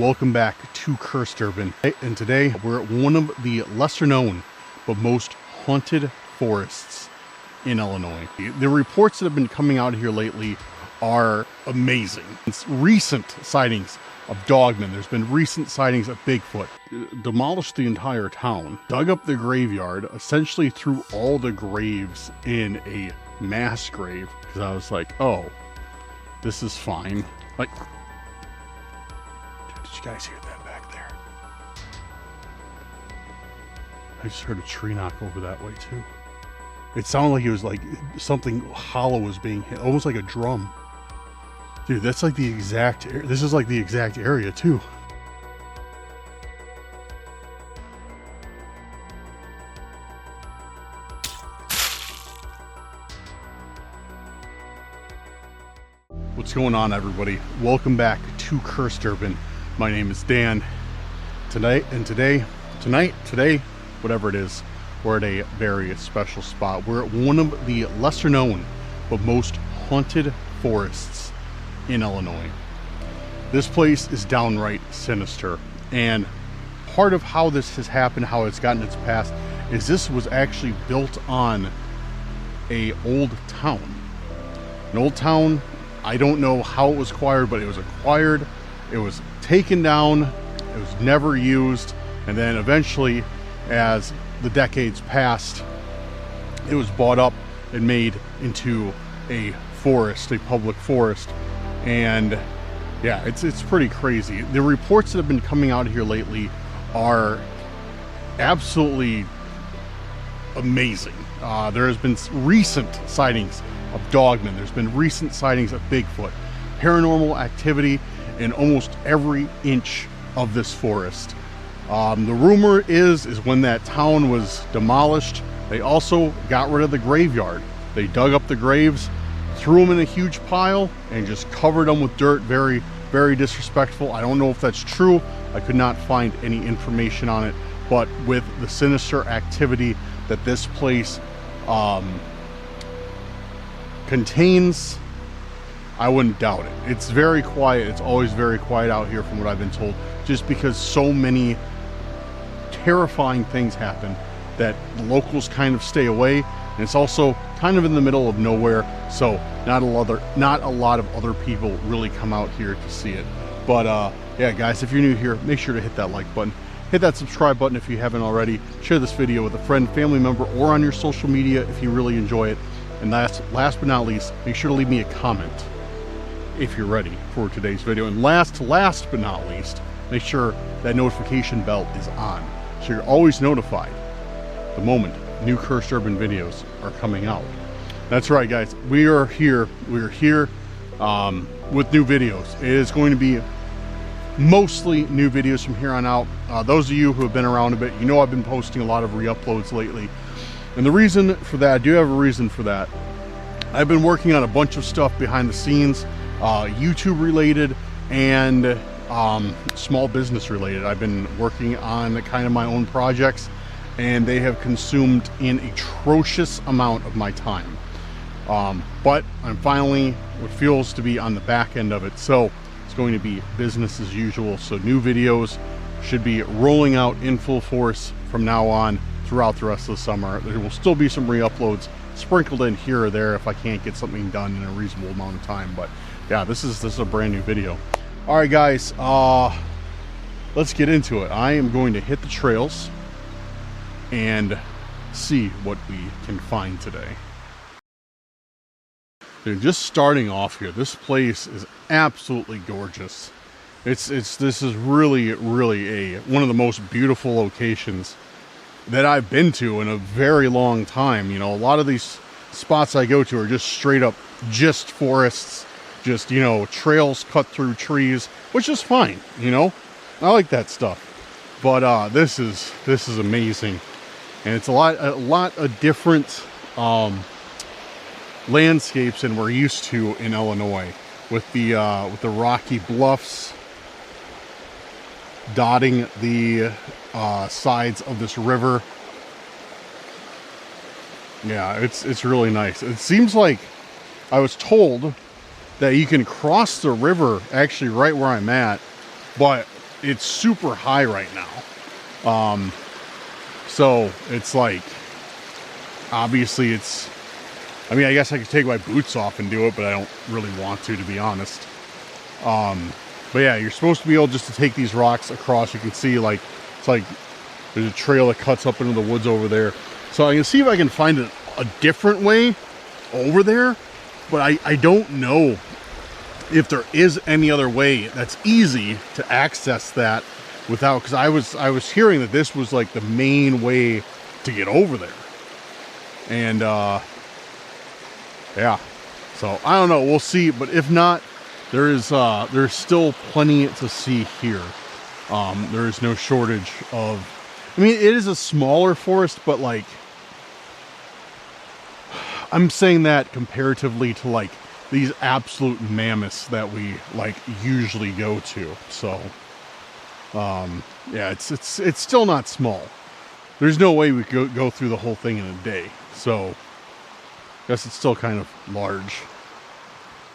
welcome back to Cursed Urban. And today we're at one of the lesser known but most haunted forests in Illinois. The reports that have been coming out here lately are amazing. It's recent sightings of dogmen. There's been recent sightings of Bigfoot. Demolished the entire town, dug up the graveyard, essentially threw all the graves in a mass grave. Because I was like, oh, this is fine. Like, dude, did you guys hear that back there? I just heard a tree knock over that way too. It sounded like it was like something hollow was being hit, almost like a drum. Dude, that's like the exact, this is like the exact area too. What's going on, everybody? Welcome back to Cursed Urban. My name is Dan. Today, whatever it is, we're at a very special spot. We're at one of the lesser known but most haunted forests in Illinois. This place is downright sinister, and part of how this has happened, how it's gotten its past, is this was actually built on an old town. An old town, I don't know how it was acquired, but it was acquired, it was taken down, it was never used, and then eventually, as the decades passed, it was bought up and made into a forest, a public forest. And yeah, it's pretty crazy. The reports that have been coming out here lately are absolutely amazing. There has been recent sightings of dogmen. There's been recent sightings of Bigfoot, paranormal activity in almost every inch of this forest. The rumor is when that town was demolished, they also got rid of the graveyard. They dug up the graves, threw them in a huge pile, and just covered them with dirt. Very, very disrespectful. I don't know if that's true. I could not find any information on it, but with the sinister activity that this place contains, I wouldn't doubt it. It's very quiet. It's always very quiet out here from what I've been told, just because so many terrifying things happen that the locals kind of stay away, and it's also kind of in the middle of nowhere, so not a lot of other people really come out here to see it. But yeah, guys, if you're new here, make sure to hit that like button, hit that subscribe button if you haven't already, share this video with a friend, family member, or on your social media if you really enjoy it, and last but not least, make sure to leave me a comment if you're ready for today's video. And last but not least, make sure that notification bell is on, so you're always notified the moment new Cursed Urban videos are coming out. That's right, guys. We are here with new videos. It is going to be mostly new videos from here on out. Those of you who have been around a bit, you know I've been posting a lot of re-uploads lately. And the reason for that, I do have a reason for that. I've been working on a bunch of stuff behind the scenes, YouTube related and small business related. I've been working on kind of my own projects, and they have consumed an atrocious amount of my time. But I'm finally what feels to be on the back end of it, so it's going to be business as usual. So new videos should be rolling out in full force from now on throughout the rest of the summer. There will still be some re-uploads sprinkled in here or there if I can't get something done in a reasonable amount of time, but yeah, this is a brand new video. All right, guys, let's get into it. I am going to hit the trails and see what we can find today. Dude, just starting off here, this place is absolutely gorgeous. This is really one of the most beautiful locations that I've been to in a very long time. You know, a lot of these spots I go to are just straight up just forests, just, you know, trails cut through trees, which is fine, you know. I like that stuff. But this is amazing. And it's a lot of different landscapes than we're used to in Illinois, with the rocky bluffs dotting the sides of this river. Yeah, it's really nice. It seems like I was told that you can cross the river actually right where I'm at, but it's super high right now. So it's like, obviously it's, I mean, I guess I could take my boots off and do it, but I don't really want to be honest. But yeah, you're supposed to be able just to take these rocks across. You can see like, it's like there's a trail that cuts up into the woods over there. So I can see if I can find a different way over there, but I don't know if there is any other way that's easy to access that without, because I was hearing that this was like the main way to get over there. And yeah, so I don't know, we'll see. But if not, there's still plenty to see here. There is no shortage of, I mean, it is a smaller forest, but like, I'm saying that comparatively to like these absolute mammoths that we like usually go to. So yeah, it's still not small. There's no way we could go through the whole thing in a day. So I guess it's still kind of large.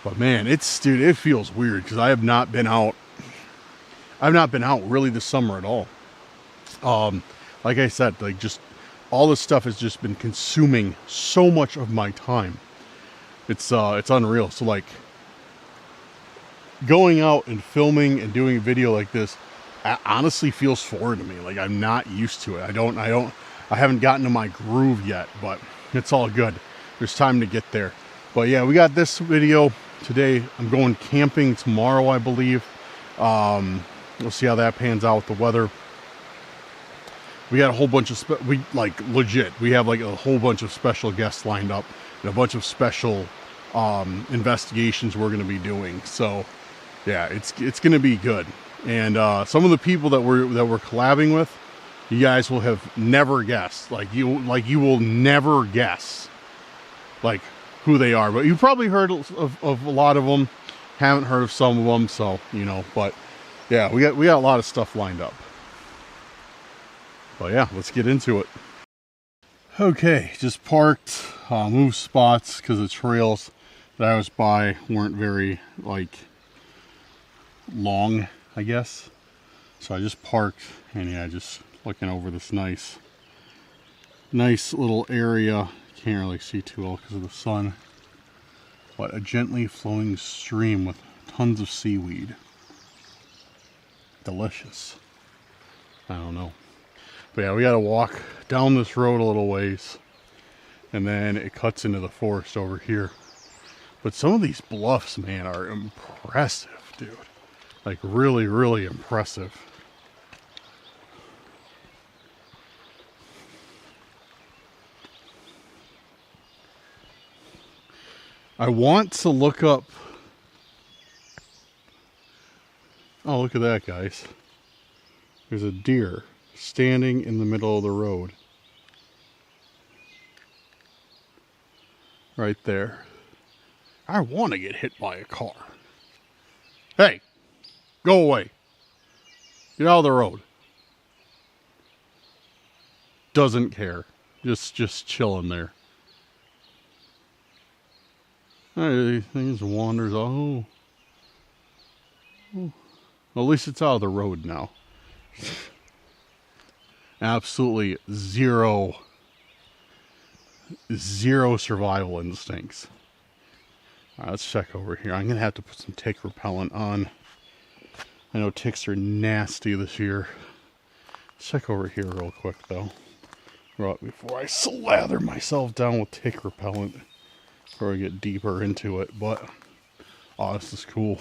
But man, dude, it feels weird because I have not been out. I've not been out really this summer at all. Like I said, like just all this stuff has just been consuming so much of my time. It's unreal. So like going out and filming and doing a video like this honestly feels foreign to me. Like I'm not used to it. I haven't gotten to my groove yet, but it's all good. There's time to get there. But yeah, we got this video today. I'm going camping tomorrow, I believe. We'll see how that pans out with the weather. We got a whole bunch of we have like a whole bunch of special guests lined up and a bunch of special investigations we're going to be doing. So yeah, it's going to be good. And some of the people that we're collabing with, you guys will have never guessed. You will never guess like who they are. But you've probably heard of a lot of them. Haven't heard of some of them. So you know, but yeah, we got a lot of stuff lined up. But yeah, let's get into it. Okay, just parked, moved spots because the trails that I was by weren't very like long, I guess. So I just parked and yeah, just looking over this nice little area. Can't really see too well because of the sun. But a gently flowing stream with tons of seaweed. Delicious. I don't know. But yeah, we got to walk down this road a little ways, and then it cuts into the forest over here. But some of these bluffs, man, are impressive, dude. Like really, really impressive. I want to look up. Oh, look at that, guys. There's a deer standing in the middle of the road. Right there. I want to get hit by a car. Hey, go away. Get out of the road. Doesn't care. Just chilling there. He just wanders. Oh. Well, at least it's out of the road now. Absolutely zero survival instincts. All right, let's check over here. I'm gonna have to put some tick repellent on. I know ticks are nasty this year. Let's check over here real quick though, right before I slather myself down with tick repellent before I get deeper into it. But oh, this is cool.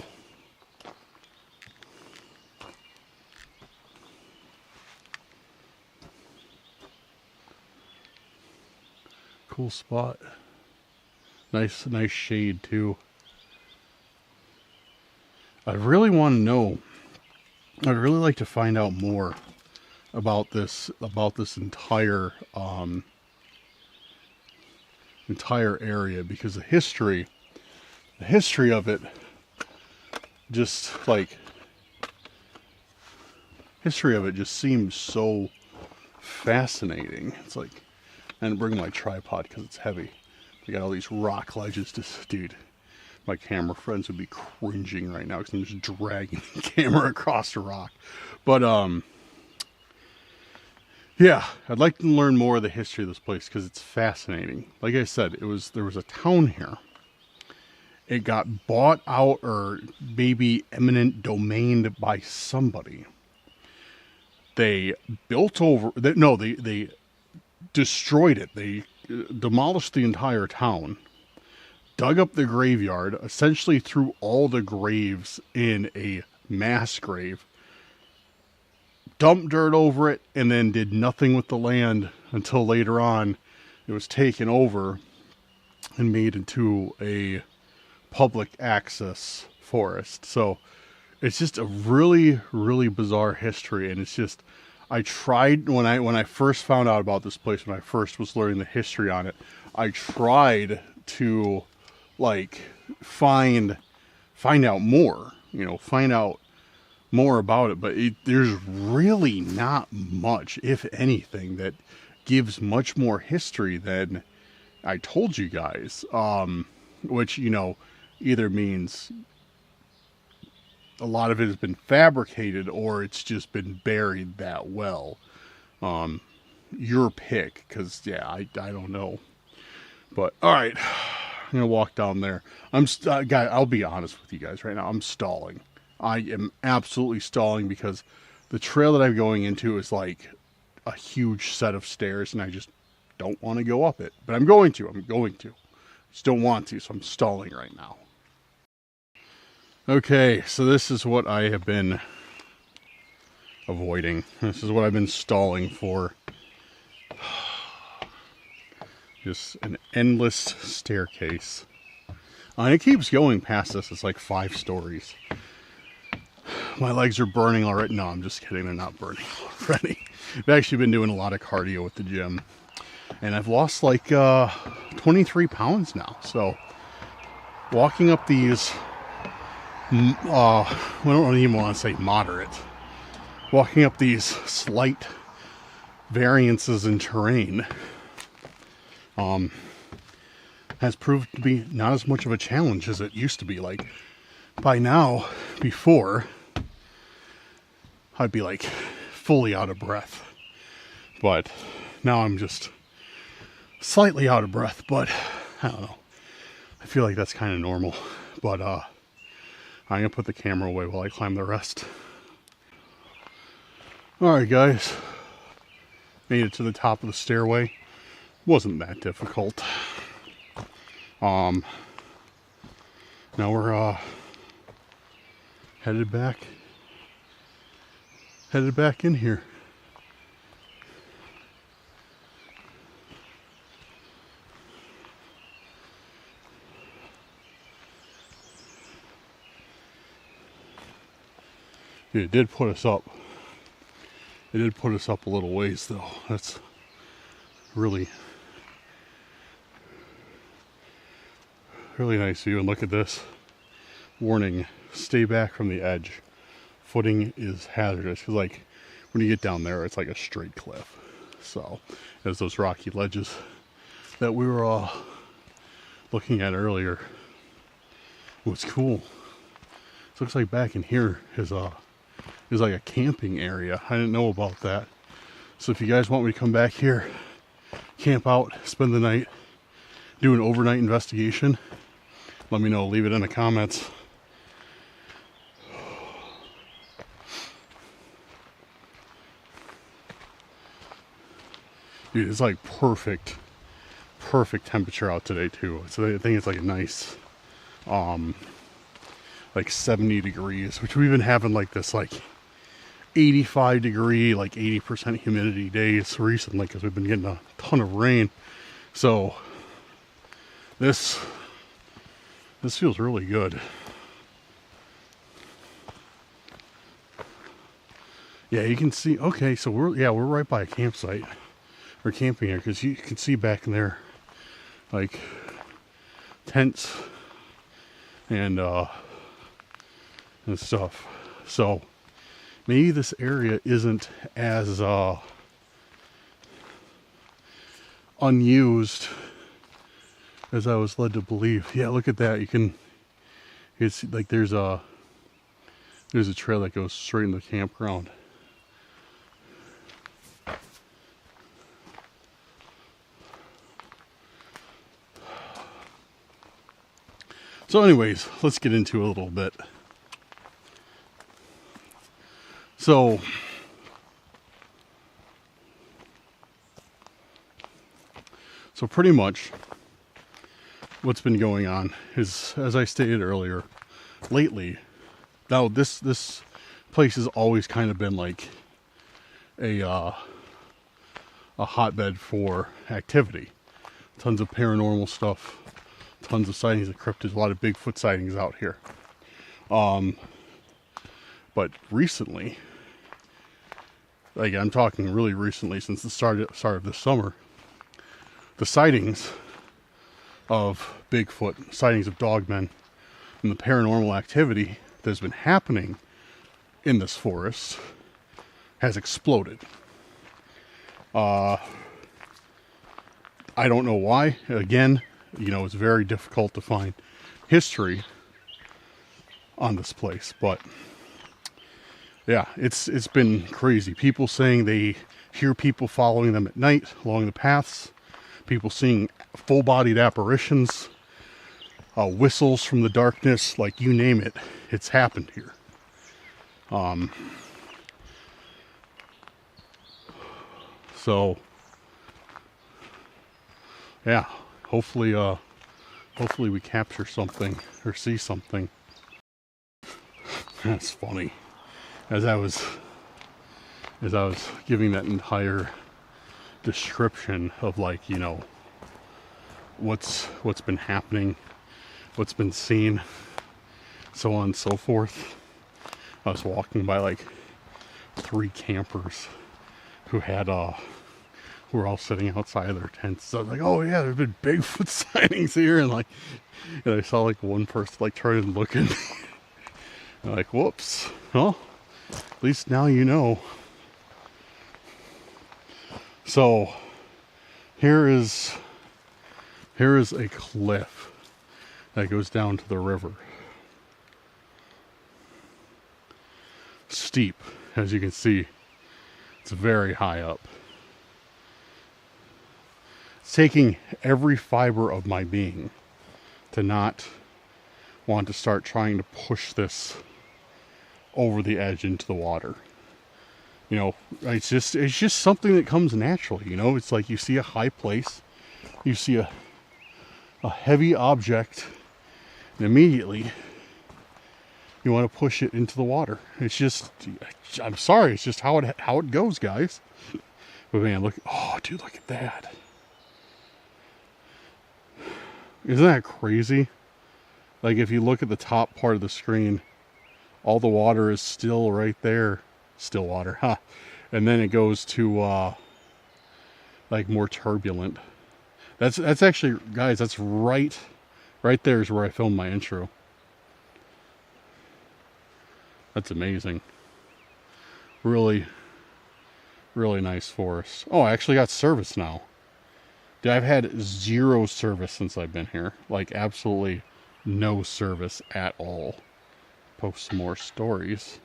Cool spot. Nice shade too. I really want to know. I'd really like to find out more about this entire area, because the history of it just seems so fascinating. It's like, I didn't bring my tripod because it's heavy. We got all these rock ledges. Dude, My camera friends would be cringing right now because I'm just dragging the camera across the rock. But yeah, I'd like to learn more of the history of this place because it's fascinating. Like I said, there was a town here. It got bought out or maybe eminent domained by somebody. They built over. They destroyed it. They demolished the entire town, dug up the graveyard, essentially threw all the graves in a mass grave, dumped dirt over it, and then did nothing with the land until later on it was taken over and made into a public access forest. So it's just a really, really bizarre history, and it's just, I tried when I first found out about this place, when I first was learning the history on it, I tried to like find out more, find out more about it, but there's really not much, if anything, that gives much more history than I told you guys, which, either means a lot of it has been fabricated or it's just been buried that well. Your pick, because yeah, I don't know. But all right, I'm gonna walk down there. I'll be honest with you guys right now. I'm stalling. I am absolutely stalling because the trail that I'm going into is like a huge set of stairs, and I just don't want to go up it. But I'm going to. Just don't want to, so I'm stalling right now. Okay, so this is what I have been avoiding. This is what I've been stalling for. Just an endless staircase. And it keeps going past this. It's like 5 stories. My legs are burning already. No, I'm just kidding. They're not burning already. I've actually been doing a lot of cardio at the gym. And I've lost like 23 pounds now. So walking up these, I don't even want to say moderate. Walking up these slight variances in terrain has proved to be not as much of a challenge as it used to be. Like by now, before, I'd be like fully out of breath. But now I'm just slightly out of breath, but I don't know. I feel like that's kind of normal. But I'm gonna put the camera away while I climb the rest. Alright guys, made it to the top of the stairway. Wasn't that difficult. Now we're headed back in here. Dude, it did put us up. It did put us up a little ways though. That's really nice view. And look at this. Warning, stay back from the edge. Footing is hazardous. Because like when you get down there, it's like a straight cliff. So there's those rocky ledges that we were looking at earlier. What's cool. It looks like back in here is like a camping area. I didn't know about that. So if you guys want me to come back here, camp out, spend the night, do an overnight investigation, let me know. Leave it in the comments. Dude, it's like perfect temperature out today too. So I think it's like a nice like 70 degrees, which we've been having like this like 85 degree, like 80% humidity days recently because we've been getting a ton of rain. So this feels really good. Yeah, you can see. Okay, so we're right by a campsite. We're camping here because you can see back in there like tents and stuff. So maybe this area isn't as unused as I was led to believe. Yeah, look at that. You can It's like there's a trail that goes straight into the campground. So anyways, let's get into it a little bit. So pretty much what's been going on is, as I stated earlier, lately, now this place has always kind of been like a hotbed for activity. Tons of paranormal stuff, tons of sightings of cryptids, a lot of Bigfoot sightings out here. But recently, like I'm talking really recently, since the start of this summer, the sightings of Bigfoot, sightings of dogmen, and the paranormal activity that's been happening in this forest has exploded. I don't know why. Again, you know, it's very difficult to find history on this place, but yeah, it's been crazy. People saying they hear people following them at night along the paths, people seeing full-bodied apparitions, whistles from the darkness, like you name it, it's happened here. So yeah, hopefully we capture something or see something. That's funny. As I was giving that entire description of, like, you know, what's been happening, what's been seen, so on and so forth, I was walking by like 3 campers who were all sitting outside of their tents. So I was like, oh yeah, there's been Bigfoot sightings here, and I saw like one person like turn and look at me. I'm like, whoops. Well, at least now you know. So here is a cliff that goes down to the river. Steep, as you can see. It's very high up. It's taking every fiber of my being to not want to start trying to push this over the edge into the water. You know, it's just something that comes naturally, you know. It's like you see a high place, you see a heavy object, and immediately you want to push it into the water. It's just, I'm sorry, it's just how it goes, guys. But man, look, oh dude, look at that. Isn't that crazy? Like, if you look at the top part of the screen, all the water is still right there. Still water, huh? And then it goes to like more turbulent. That's actually, guys, that's right there is where I filmed my intro. That's amazing. Really, really nice forest. Oh, I actually got service now. Dude, I've had 0 service since I've been here. Like, absolutely no service at all. Post some more stories.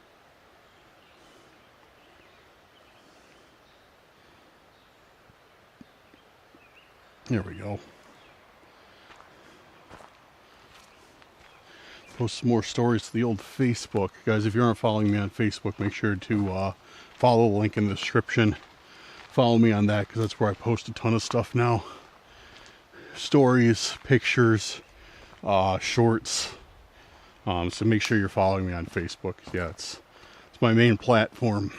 There we go. Post some more stories to the old Facebook. Guys, if you aren't following me on Facebook, make sure to follow the link in the description. Follow me on that, because that's where I post a ton of stuff now. Stories, pictures, shorts. So make sure you're following me on Facebook. Yeah, it's my main platform.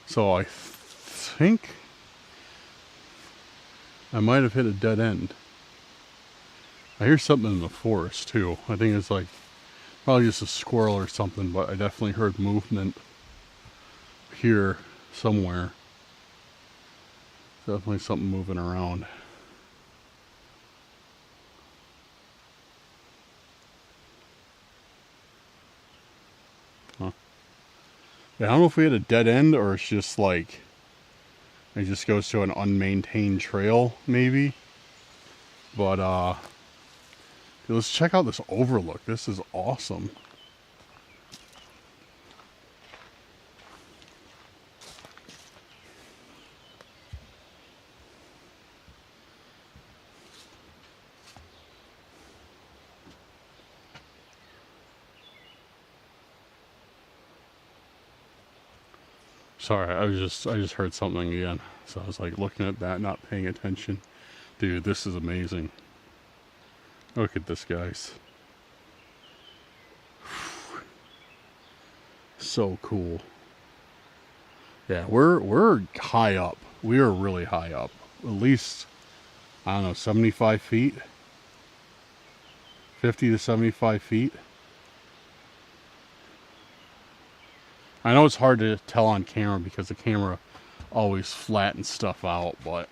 So I think I might have hit a dead end. I hear something in the forest too. I think it's like probably just a squirrel or something, but I definitely heard movement here somewhere. Definitely something moving around. Huh. Yeah, I don't know if we had a dead end or it's just like it just goes to an unmaintained trail, maybe. But Let's check out this overlook. This is awesome. Sorry, I just heard something again. So I was like looking at that, not paying attention. Dude, this is amazing. Look at this, guys. So cool. Yeah, we're high up. We are really high up. At least, I don't know, 75 feet? 50 to 75 feet? I know it's hard to tell on camera because the camera always flattens stuff out, but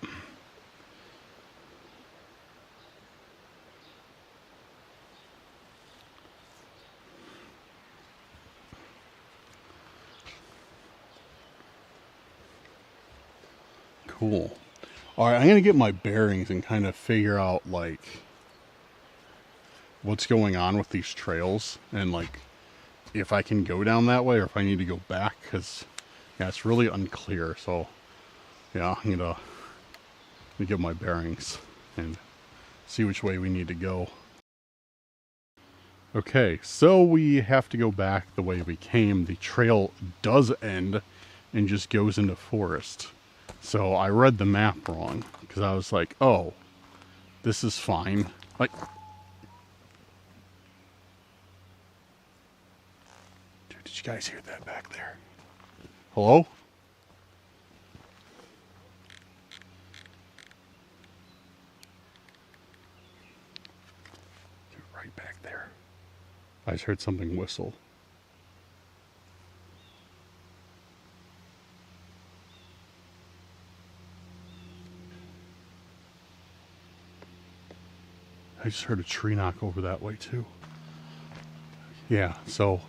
cool. All right, I'm gonna get my bearings and kind of figure out like what's going on with these trails and like if I can go down that way or if I need to go back, because yeah, it's really unclear. So yeah, I'm gonna get my bearings and see which way we need to go. Okay, so we have to go back the way we came. The trail does end and just goes into forest. So I read the map wrong because I was like, oh, this is fine. Like, dude, did you guys hear that back there? Hello? Dude, right back there. I just heard something whistle. I just heard a tree knock over that way too. Yeah, so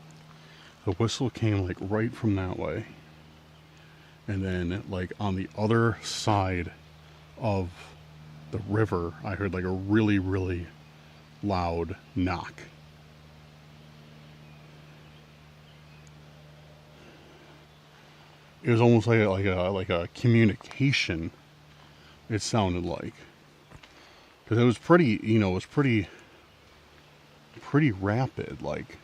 the whistle came like right from that way. And then like on the other side of the river, I heard like a really, really loud knock. It was almost like a communication. It sounded like, because it was pretty, you know, it was pretty rapid, like.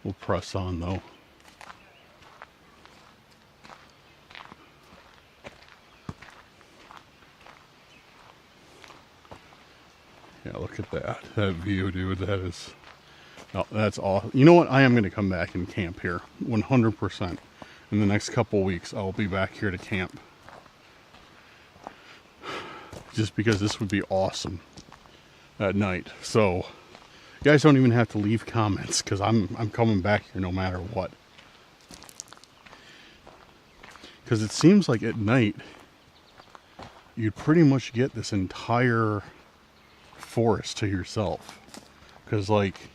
We'll press on though. Yeah, look at that view, dude. That is, oh, that's awesome. You know what? I am going to come back and camp here, 100%. In the next couple weeks, I'll be back here to camp. Just because this would be awesome at night. So, you guys don't even have to leave comments because I'm coming back here no matter what. Because it seems like at night, you'd pretty much get this entire forest to yourself, because like,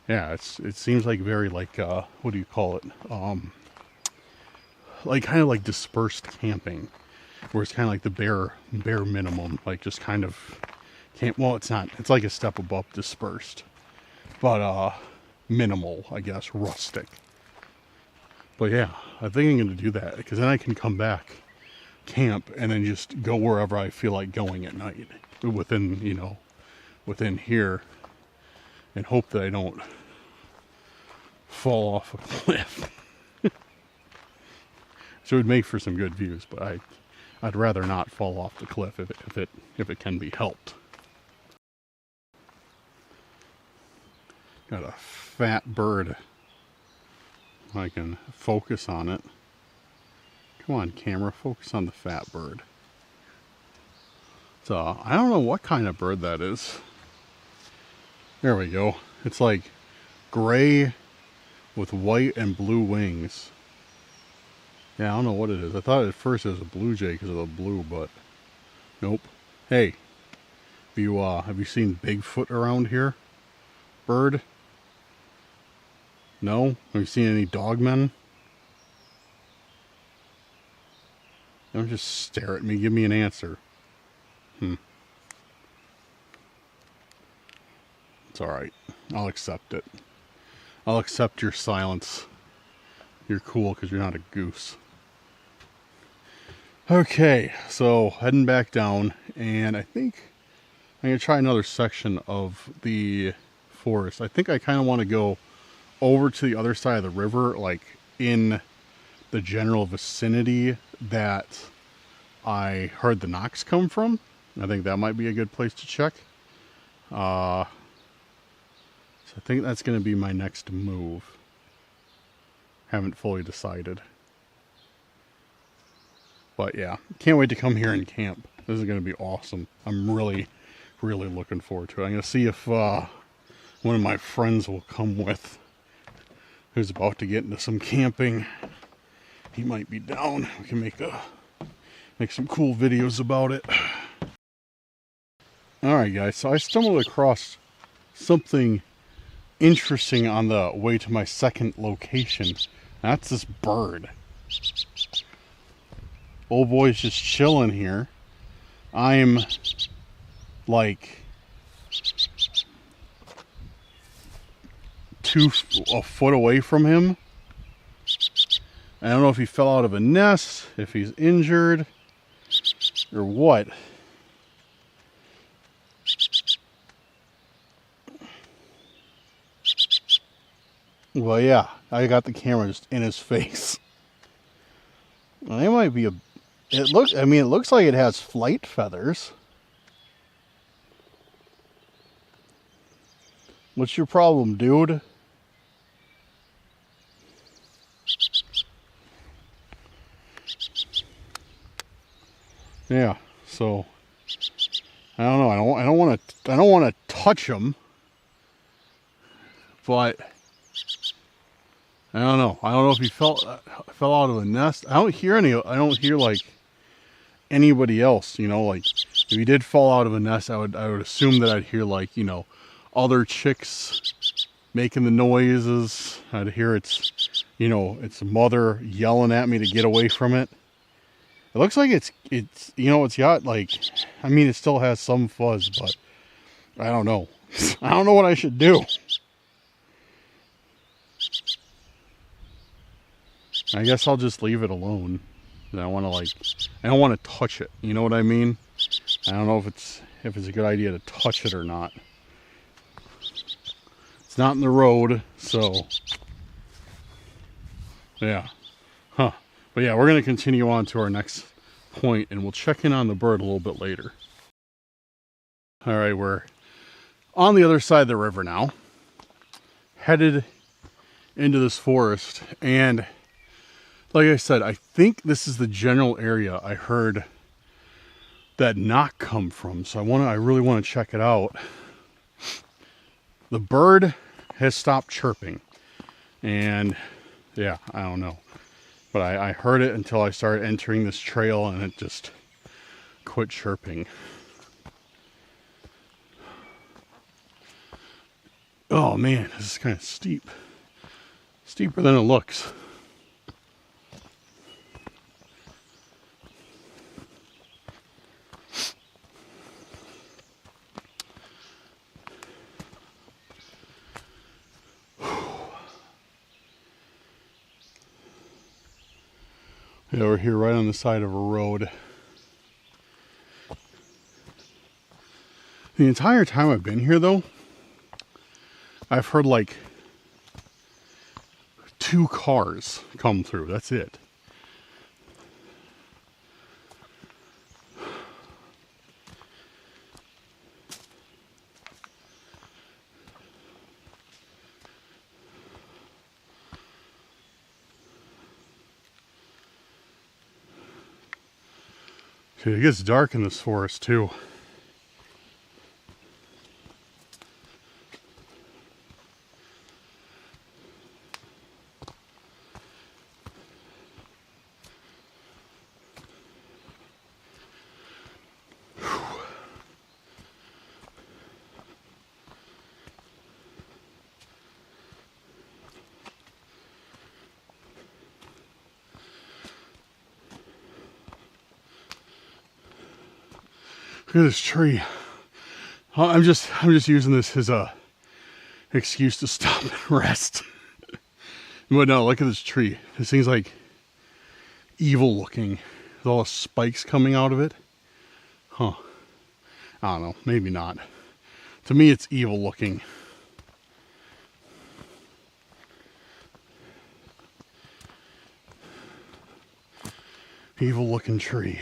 yeah, it seems like very like what do you call it, like kind of like dispersed camping, where it's kind of like the bare minimum, like just kind of camp. Well, it's not, it's like a step above dispersed, but minimal, I guess, rustic. But yeah, I think I'm gonna do that because then I can come back, camp, and then just go wherever I feel like going at night within, you know, within here, and hope that I don't fall off a cliff. So it would make for some good views, but I'd rather not fall off the cliff if it can be helped. Got a fat bird. I can focus on it. Come on, camera, focus on the fat bird. So I don't know what kind of bird that is. There we go. It's like gray with white and blue wings. Yeah, I don't know what it is. I thought at first it was a blue jay because of the blue, but nope. Hey, have you seen Bigfoot around here? Bird? No? Have you seen any dogmen? Don't just stare at me. Give me an answer. It's alright. I'll accept it. I'll accept your silence. You're cool because you're not a goose. Okay, so heading back down, and I think I'm going to try another section of the forest. I think I kind of want to go over to the other side of the river, like in the general vicinity that I heard the knocks come from. I think that might be a good place to check. So I think that's going to be my next move. Haven't fully decided. But yeah, can't wait to come here and camp. This is going to be awesome. I'm really looking forward to it. I'm going to see if one of my friends will come with, who's about to get into some camping. He might be down. We can make some cool videos about it. Alright guys, so I stumbled across something interesting on the way to my second location. That's this bird. Old boy's just chilling here. I'm like a foot away from him. I don't know if he fell out of a nest, if he's injured, or what. Well, yeah, I got the camera just in his face. Well, they might be it looks like it has flight feathers. What's your problem, dude? Yeah, so I don't know. I don't want to touch him, but I don't know. I don't know if he fell out of a nest. I don't hear like anybody else. You know, like if he did fall out of a nest, I would assume that I'd hear like, you know, other chicks making the noises. I'd hear its mother yelling at me to get away from it. It looks like it's got like, I mean, it still has some fuzz, but I don't know. I don't know what I should do. I guess I'll just leave it alone. I don't want to touch it. You know what I mean? I don't know if it's a good idea to touch it or not. It's not in the road, so yeah. Huh. But yeah, we're going to continue on to our next point, and we'll check in on the bird a little bit later. All right, we're on the other side of the river now, headed into this forest, and like I said, I think this is the general area I heard that knock come from, so I really want to check it out. The bird has stopped chirping, and yeah, I don't know. But I heard it until I started entering this trail, and it just quit chirping. Oh man, this is kind of steep. Steeper than it looks. Yeah, we're here right on the side of a road. The entire time I've been here, though, I've heard like 2 cars come through. That's it. Okay, it gets dark in this forest too. Look at this tree. I'm just using this as a excuse to stop and rest. But no, look at this tree. This thing's like evil looking. With all the spikes coming out of it. Huh. I don't know. Maybe not. To me, it's evil looking. Evil looking tree.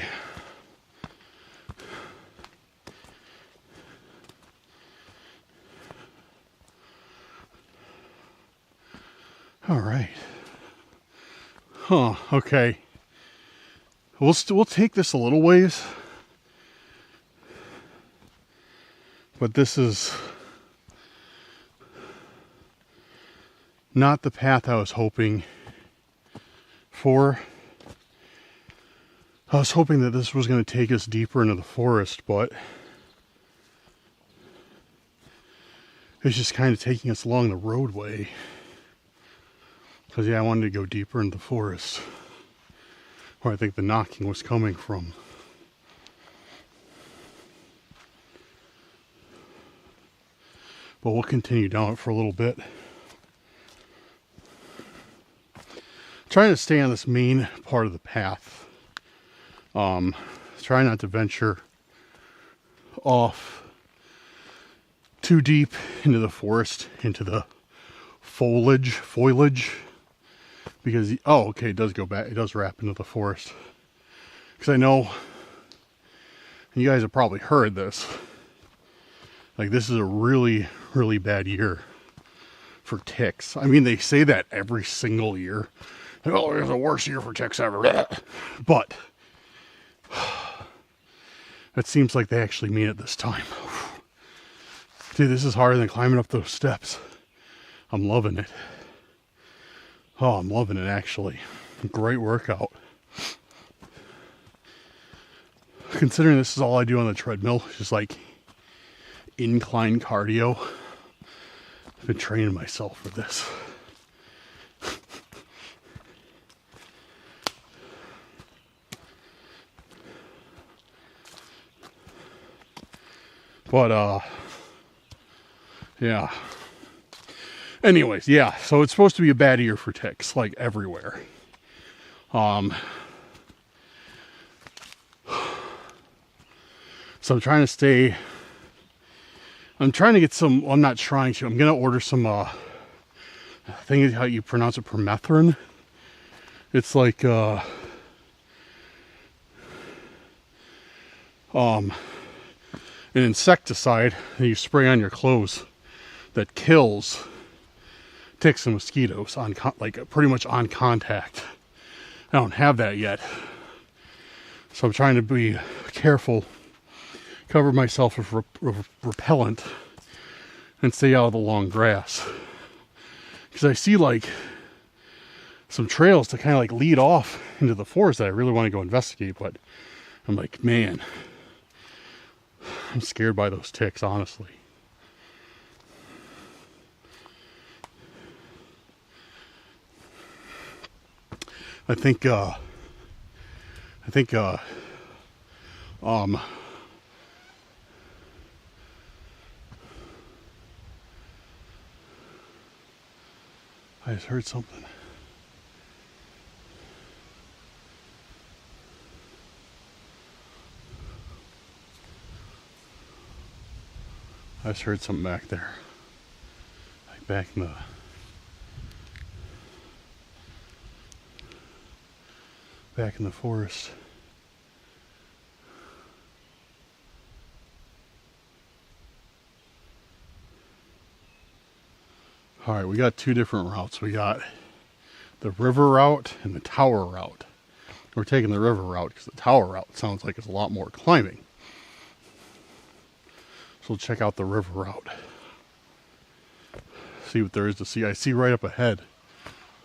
All right. Huh. Okay. We'll take this a little ways, but this is not the path I was hoping for. I was hoping that this was going to take us deeper into the forest, but it's just kind of taking us along the roadway. Because, yeah, I wanted to go deeper into the forest, where I think the knocking was coming from. But we'll continue down it for a little bit. Trying to stay on this main part of the path. Try not to venture off too deep into the forest, into the foliage. Because, oh, okay, it does go back, it does wrap into the forest. Because I know, you guys have probably heard this, like this is a really, really bad year for ticks. I mean, they say that every single year. Like, oh, it's the worst year for ticks ever. But, it seems like they actually mean it this time. Dude, this is harder than climbing up those steps. I'm loving it. Oh, I'm loving it, actually. Great workout. Considering this is all I do on the treadmill, just like incline cardio. I've been training myself for this. But, yeah. Anyways, yeah, so it's supposed to be a bad year for ticks, like everywhere. So I'm trying to get some, well, I'm not trying to, I'm going to order some, I think is how you pronounce it, permethrin. It's like, an insecticide that you spray on your clothes that kills ticks and mosquitoes on like pretty much on contact. I don't have that yet, so I'm trying to be careful, cover myself with repellent, and stay out of the long grass. Because I see like some trails to kind of like lead off into the forest that I really want to go investigate, but I'm like, man, I'm scared by those ticks, honestly. I think I just heard something. I just heard something back there. Like back in the forest. All right, we got two different routes. We got the river route and the tower route. We're taking the river route because the tower route sounds like it's a lot more climbing. So we'll check out the river route. See what there is to see. I see right up ahead,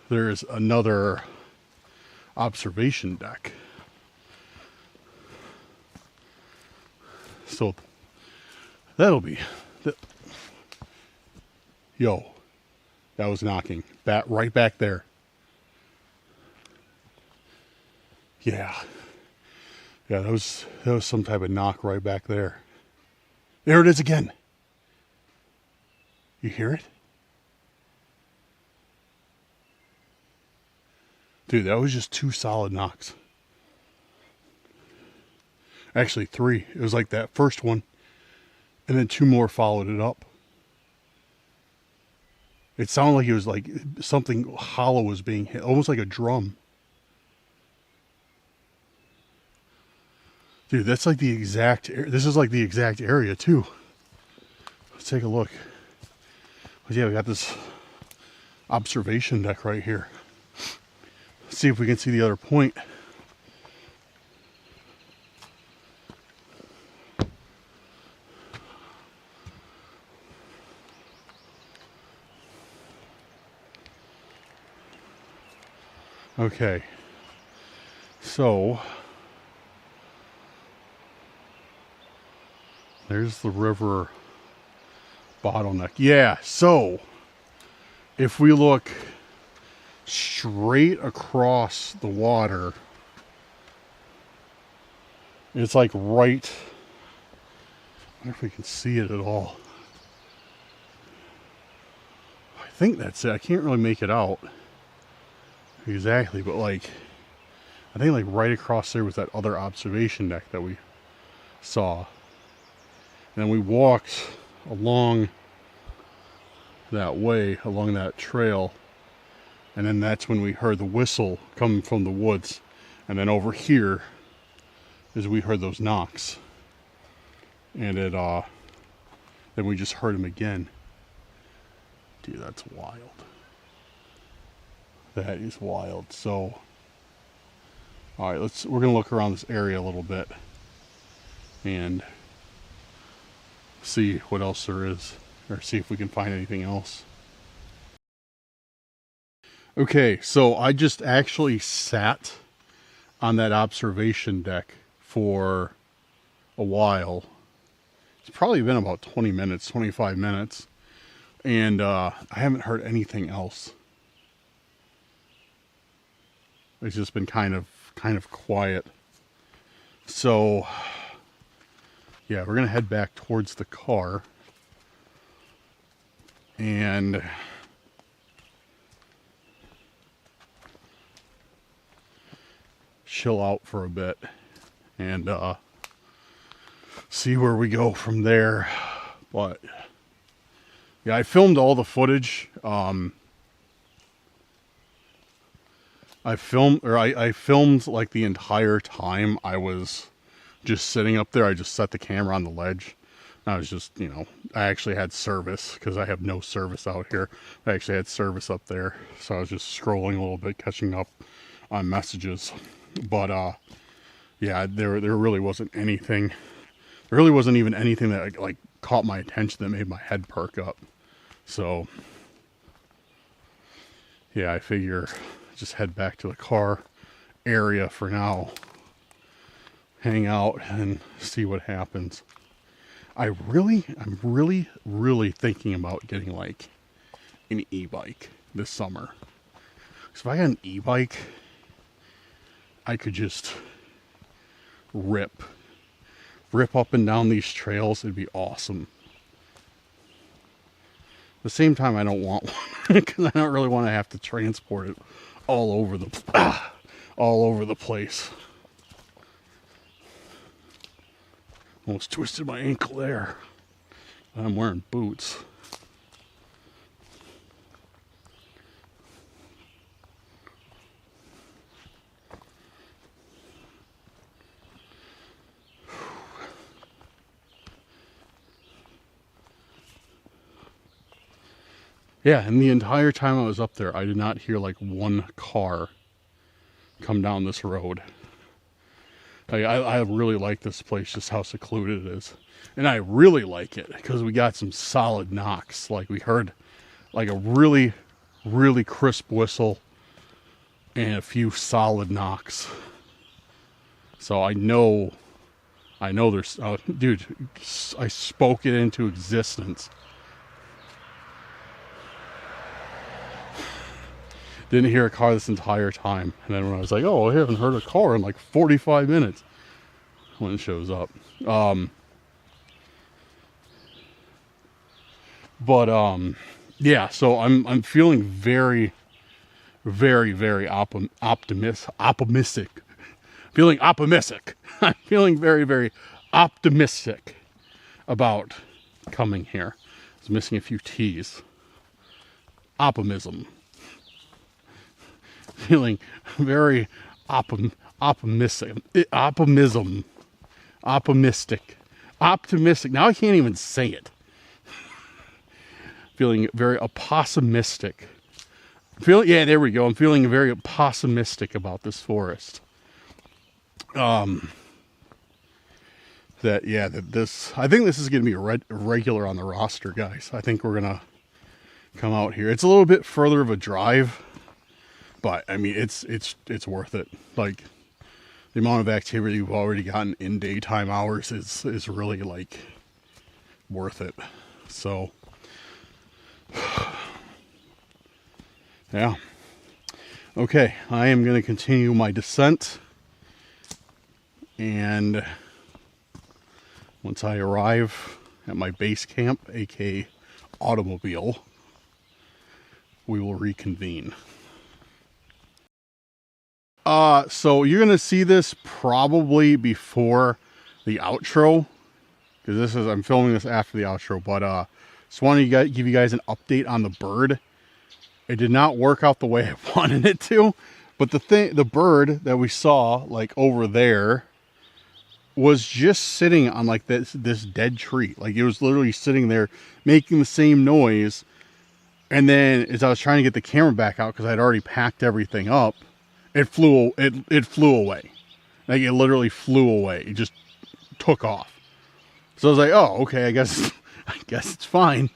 there's another observation deck. So that'll be yo, that was knocking right back there. Yeah, Yeah, that was some type of knock right back there. There it is again. You hear it? Dude, that was just 2 solid knocks. Actually 3. It was like that first one, and then 2 more followed it up. It sounded like it was like something hollow was being hit, almost like a drum. Dude, that's like the exact, this is like the exact area too. Let's take a look. But yeah, we got this observation deck right here. Let's see if we can see the other point. Okay, so there's the river bottleneck. Yeah, so if we look straight across the water, it's like right, I wonder if we can see it at all. I think that's it. I can't really make it out exactly, but like I think like right across there was that other observation deck that we saw. And then we walked along that way, along that trail, and then that's when we heard the whistle coming from the woods. And then over here is we heard those knocks, and it then we just heard them again. Dude, that's wild. That is wild. So all right, we're gonna look around this area a little bit and see what else there is, or see if we can find anything else. Okay, so I just actually sat on that observation deck for a while. It's probably been about 20 minutes, 25 minutes, and I haven't heard anything else. It's just been kind of quiet. So yeah, we're gonna head back towards the car and chill out for a bit and see where we go from there. But yeah, I filmed all the footage. I filmed like the entire time I was just sitting up there. I just set the camera on the ledge. I was just, you know, I actually had service because I have no service out here. I actually had service up there. So I was just scrolling a little bit, catching up on messages. But yeah, there really wasn't anything. There really wasn't even anything that like caught my attention that made my head perk up. So yeah, I figure just head back to the car area for now, hang out and see what happens. I'm really thinking about getting like an e-bike this summer. So if I got an e-bike, I could just rip up and down these trails. It'd be awesome. At the same time, I don't want one because I don't really want to have to transport it all over the place. Almost twisted my ankle there. I'm wearing boots. Yeah, and the entire time I was up there, I did not hear like one car come down this road. I really like this place, just how secluded it is. And I really like it because we got some solid knocks. Like we heard like a really crisp whistle and a few solid knocks. So I know there's, dude, I spoke it into existence. Didn't hear a car this entire time. And then when I was like, oh, I haven't heard a car in like 45 minutes. when it shows up. Yeah, so I'm feeling very, very, very optimistic. Feeling optimistic. I'm feeling very, very optimistic about coming here. I was missing a few T's. Optimism. Feeling very optimistic. Optimistic. Now I can't even say it. Feeling very pessimistic. Yeah, there we go. I'm feeling very pessimistic about this forest. I think this is going to be a regular on the roster, guys. I think we're going to come out here. It's a little bit further of a drive, but I mean, it's worth it. Like, the amount of activity we've already gotten in daytime hours is really, like, worth it. So, yeah. Okay, I am going to continue my descent. And once I arrive at my base camp, aka automobile, we will reconvene. So you're gonna see this probably before the outro, because I'm filming this after the outro. But just wanted to give you guys an update on the bird. It did not work out the way I wanted it to, but the bird that we saw, like, over there, was just sitting on, like, this dead tree. Like, it was literally sitting there making the same noise. And then as I was trying to get the camera back out, because I'd already packed everything up, it flew away. Like, it literally flew away. It just took off. So I was like, oh, okay, I guess it's fine.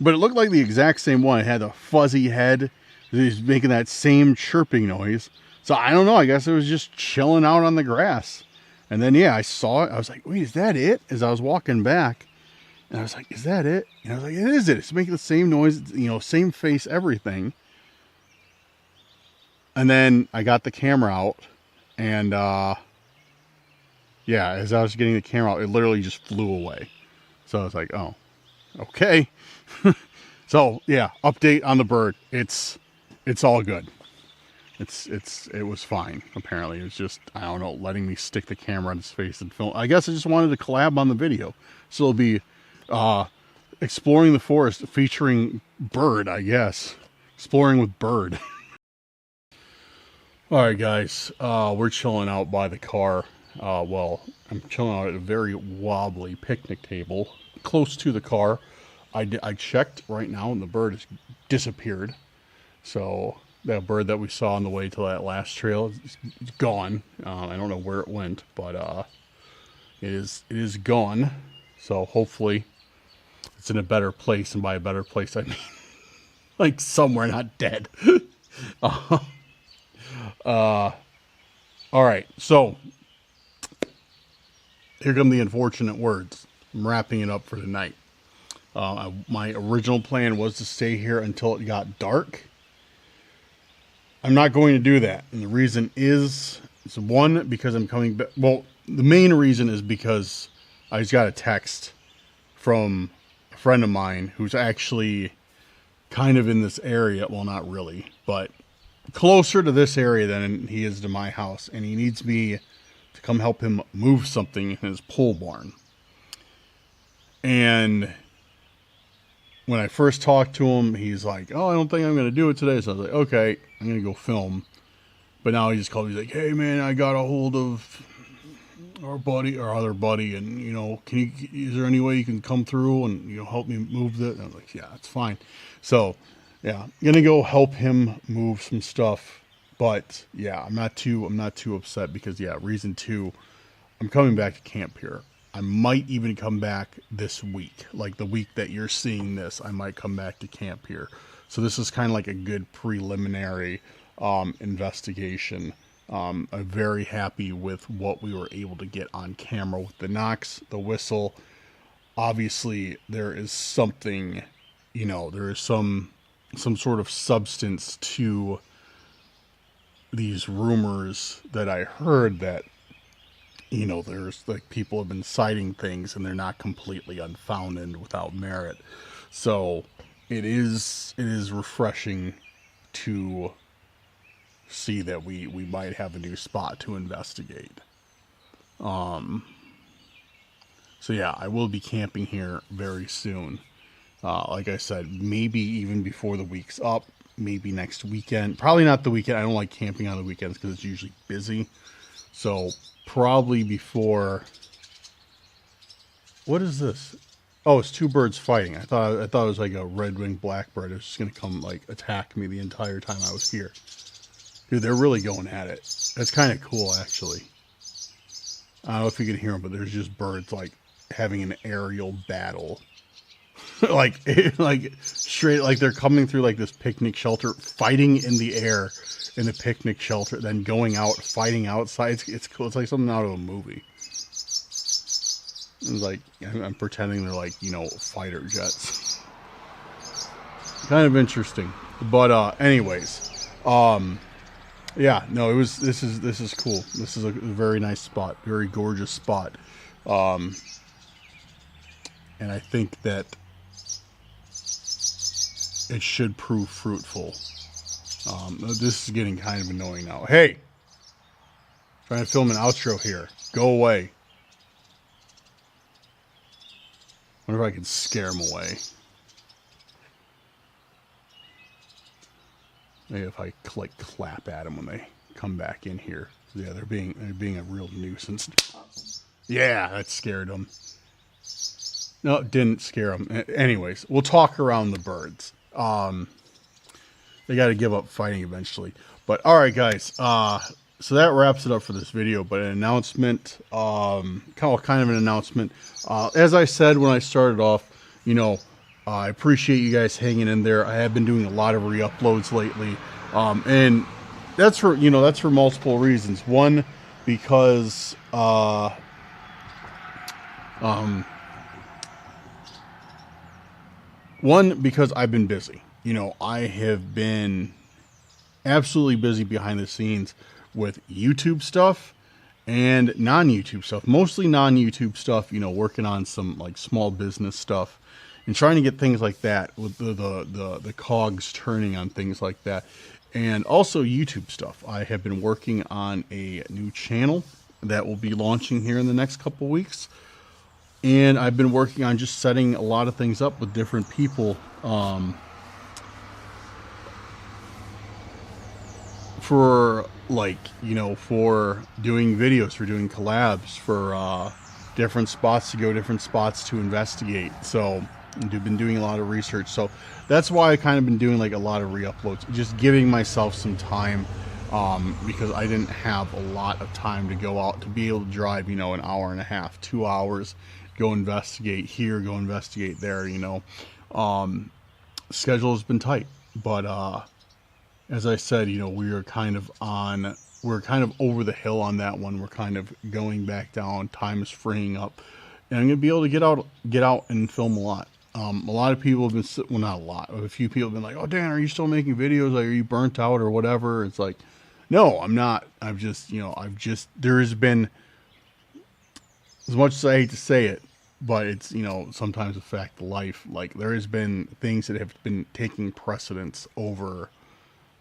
But it looked like the exact same one. It had a fuzzy head. It was making that same chirping noise. So I don't know. I guess it was just chilling out on the grass. And then, yeah, I saw it. I was like, wait, is that it? As I was walking back. And I was like, is that it? And I was like, it is it. It's making the same noise, same face, everything. And then I got the camera out. And, yeah, as I was getting the camera out, it literally just flew away. So I was like, oh, okay. So, yeah, update on the bird. It's all good. It was fine, apparently. It was just, I don't know, letting me stick the camera in his face and film. I guess I just wanted to collab on the video. So it'll be exploring the forest featuring bird, I guess. Exploring with bird. Alright, guys. We're chilling out by the car. Well, I'm chilling out at a very wobbly picnic table close to the car. I checked right now, and the bird has disappeared. So that bird that we saw on the way to that last trail is gone. I don't know where it went, but it is gone. So hopefully it's in a better place, and by a better place I mean like somewhere not dead. All right, so here come the unfortunate words. I'm wrapping it up for tonight. My original plan was to stay here until it got dark. I'm not going to do that. And the reason is, one, because I'm coming back. Well, the main reason is because I just got a text from a friend of mine who's actually kind of in this area. Well, not really, but closer to this area than he is to my house. And he needs me to come help him move something in his pole barn. And when I first talked to him, he's like, oh, I don't think I'm going to do it today. So I was like, okay, I'm going to go film. But now he just called me. He's like, hey, man, I got a hold of our other buddy. And, is there any way you can come through and, help me move that? And I was like, yeah, it's fine. So, yeah, I'm going to go help him move some stuff. But, yeah, I'm not too upset because, yeah, reason two, I'm coming back to camp here. I might even come back this week, like the week that you're seeing this. I might come back to camp here. So this is kind of like a good preliminary investigation. I'm very happy with what we were able to get on camera with the knocks, the whistle. Obviously, there is something, there is some sort of substance to these rumors that I heard that you know, there's like people have been citing things and they're not completely unfounded without merit. So it is refreshing to see that we might have a new spot to investigate. So yeah, I will be camping here very soon. Like I said, maybe even before the week's up, maybe next weekend. Probably not the weekend. I don't like camping on the weekends because it's usually busy. So probably before. What is this? Oh, it's two birds fighting. I thought it was like a red-winged blackbird. It was just gonna come like attack me the entire time I was here. Dude, they're really going at it. That's kind of cool, actually. I don't know if you can hear them, but there's just birds like having an aerial battle. like straight, like they're coming through like this picnic shelter, fighting in the air in the picnic shelter, then going out, fighting outside. It's cool. It's like something out of a movie. It's like, I'm pretending they're like, you know, fighter jets. Kind of interesting. But anyways, yeah, no, this is cool. This is a very nice spot, very gorgeous spot. And I think that it should prove fruitful. This is getting kind of annoying now. Hey, trying to film an outro here. Go away. Wonder if I can scare them away. Maybe if I like clap at them when they come back in here. Yeah, they're being a real nuisance. Yeah, that scared them. No, it didn't scare them. Anyways, we'll talk around the birds. They got to give up fighting eventually. But all right, guys. So that wraps it up for this video. But an announcement, kind of an announcement. As I said when I started off, you know, I appreciate you guys hanging in there. I have been doing a lot of re-uploads lately, and that's for multiple reasons. One, because I've been busy. You know, I have been absolutely busy behind the scenes with YouTube stuff and non-YouTube stuff. Mostly non-YouTube stuff, you know, working on some like small business stuff and trying to get things like that with the cogs turning on things like that. And also YouTube stuff. I have been working on a new channel that will be launching here in the next couple weeks. And I've been working on just setting a lot of things up with different people for like, you know, for doing videos, for doing collabs, for different spots to go, different spots to investigate. So I've been doing a lot of research. So that's why I kind of been doing like a lot of re-uploads, just giving myself some time because I didn't have a lot of time to go out to be able to drive, you know, an hour and a half, 2 hours, go investigate here, go investigate there, you know. Schedule has been tight, but as I said, you know, we're kind of over the hill on that one. We're kind of going back down. Time is freeing up, and I'm gonna be able to get out and film a lot. A lot of people have been, well, not a lot, but a few people have been like, "Oh, Dan, are you still making videos? Like, are you burnt out or whatever?" It's like, no, I'm not. There has been, as much as I hate to say it, but it's, you know, sometimes a fact of life. Like, there has been things that have been taking precedence over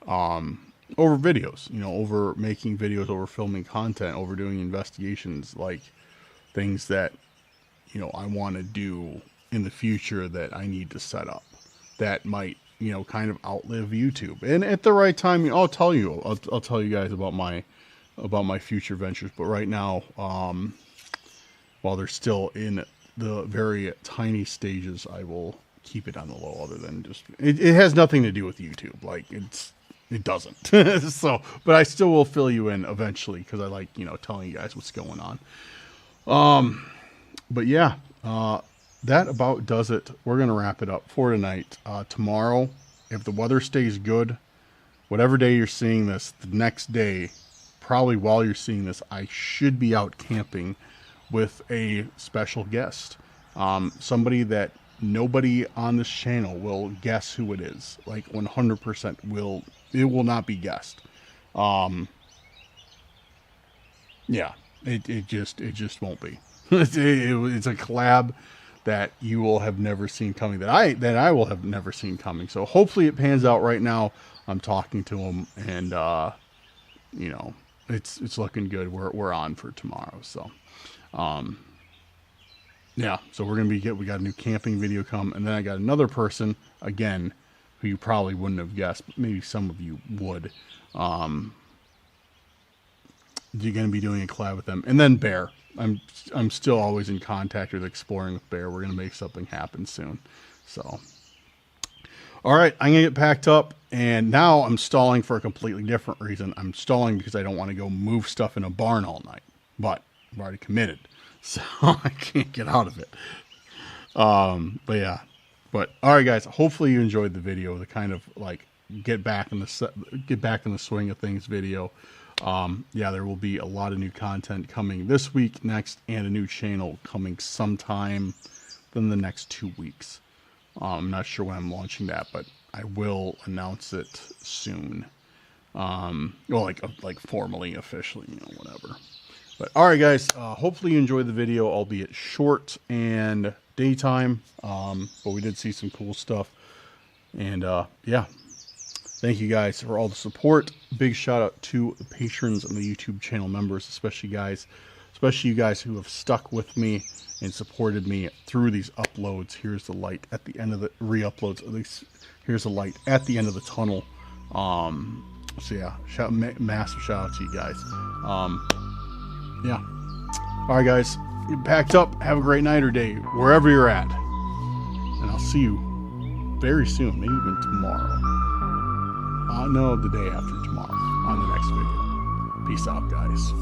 videos, you know, over making videos, over filming content, over doing investigations, like things that, you know, I want to do in the future that I need to set up that might, you know, kind of outlive YouTube. And at the right time, you know, I'll tell you guys about my future ventures. But right now, while they're still in the very tiny stages, I will keep it on the low, other than just, it has nothing to do with YouTube. Like, it doesn't. So, but I still will fill you in eventually, because I like, you know, telling you guys what's going on. But yeah, that about does it. We're going to wrap it up for tonight. Tomorrow, if the weather stays good, whatever day you're seeing this, the next day, probably while you're seeing this, I should be out camping with a special guest. Somebody that nobody on this channel will guess who it is. Like 100% it will not be guessed. Yeah, It just won't be. It's a collab that you will have never seen coming, that I will have never seen coming. So hopefully it pans out. Right now I'm talking to him, and you know, it's looking good. We're on for tomorrow. So yeah, so we're gonna we got a new camping video come, and then I got another person again who you probably wouldn't have guessed, but maybe some of you would. You're gonna be doing a collab with them, and then Bear. I'm still always in contact with Exploring with Bear. We're gonna make something happen soon. So, all right, I'm gonna get packed up, and now I'm stalling for a completely different reason. I'm stalling because I don't want to go move stuff in a barn all night, but I'm already committed, so I can't get out of it. But yeah, but all right, guys. Hopefully you enjoyed the video. The kind of like get back in the swing of things video. Yeah, there will be a lot of new content coming this week, next, and a new channel coming sometime within the next 2 weeks. I'm not sure when I'm launching that, but I will announce it soon. Well, like formally, officially, you know, whatever. But all right, guys, hopefully you enjoyed the video, albeit short and daytime. But we did see some cool stuff, and yeah. Thank you guys for all the support. Big shout out to the patrons and the YouTube channel members, especially you guys who have stuck with me and supported me through these uploads. Here's the light at the end of the re-uploads. At least here's the light at the end of the tunnel. So yeah, massive shout out to you guys. Yeah. All right, guys, get packed up. Have a great night or day wherever you're at, and I'll see you very soon, maybe even tomorrow. No, the day after tomorrow on the next video. Peace out, guys.